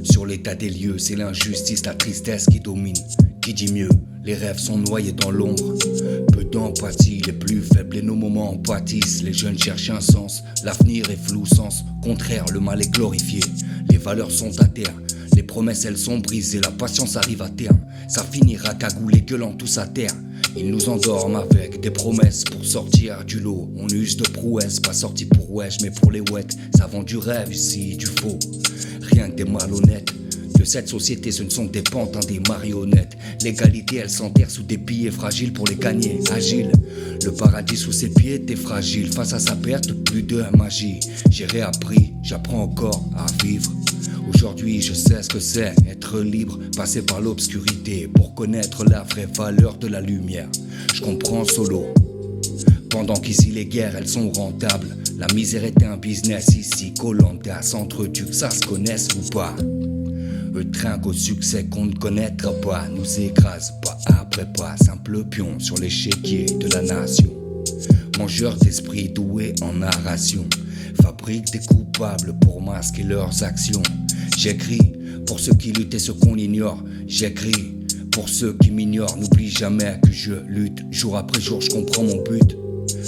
sur l'état des lieux, c'est l'injustice, la tristesse qui domine. Qui dit mieux? Les rêves sont noyés dans l'ombre. Peu d'empathie, les plus faibles et nos moments en pâtissent. Les jeunes cherchent un sens, l'avenir est flou, sens contraire, le mal est glorifié. Les valeurs sont à terre, les promesses elles sont brisées, la patience arrive à terme. Ça finira cagoulé, gueulant tous à terre. Ils nous endorment avec des promesses pour sortir du lot. On use de prouesses, pas sorti pour wesh mais pour les ouettes. Ça vend du rêve ici, du faux, rien que des malhonnêtes. De cette société ce ne sont des pantins, des marionnettes. L'égalité elle s'enterre sous des billets fragiles pour les gagner. Agile, le paradis sous ses pieds était fragile. Face à sa perte, plus de magie. J'ai réappris, j'apprends encore à vivre. Aujourd'hui je sais ce que c'est être libre, passer par l'obscurité pour connaître la vraie valeur de la lumière. Je comprends solo, pendant qu'ici les guerres elles sont rentables. La misère est un business ici, Koh-Lanta s'entretue que ça se connaisse ou pas. Eux trinquent au succès qu'on ne connaîtra pas, nous écrase pas après pas, simple pion sur l'échiquier de la nation. Mangeurs d'esprit doués en narration, fabriquent des coupables pour masquer leurs actions. J'écris pour ceux qui luttent et ceux qu'on ignore. J'écris pour ceux qui m'ignorent. N'oublie jamais que je lutte jour après jour, je comprends mon but.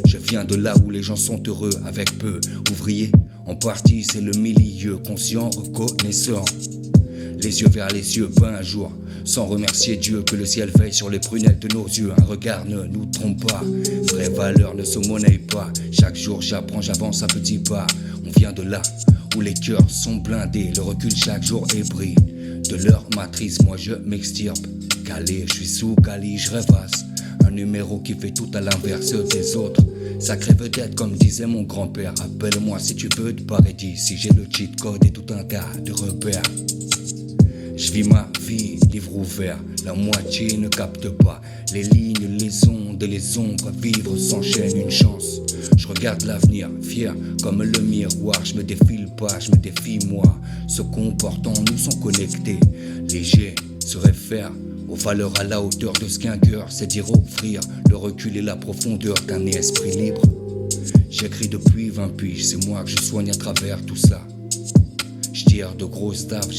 Je viens de là où les gens sont heureux avec peu. Ouvriers, en partie c'est le milieu. Conscient, reconnaissant, les yeux vers les yeux, pas un jour sans remercier Dieu. Que le ciel veille sur les prunelles de nos yeux. Un regard ne nous trompe pas, vraie valeur ne se monnaie pas. Chaque jour j'apprends, j'avance à petits pas. On vient de là où les cœurs sont blindés. Le recul chaque jour ébrit de leur matrice. Moi je m'extirpe, calé, je suis sous Cali, je rêvasse. Un numéro qui fait tout à l'inverse des autres. Sacré vedette comme disait mon grand-père. Appelle-moi si tu veux de paradis. Si j'ai le cheat code et tout un tas de repères. Je vis ma vie, livre ouvert, la moitié ne capte pas. Les lignes, les ondes et les ombres, vivre s'enchaîne une chance. Je regarde l'avenir, fier comme le miroir. Je me défile pas, je me défie moi. Se comportant, nous sont connectés. Léger se réfère aux valeurs à la hauteur de ce qu'un cœur sait dire offrir. Le recul et la profondeur d'un esprit libre. J'écris depuis 20 piges, c'est moi que je soigne à travers tout ça. Je tire de grosses taffes,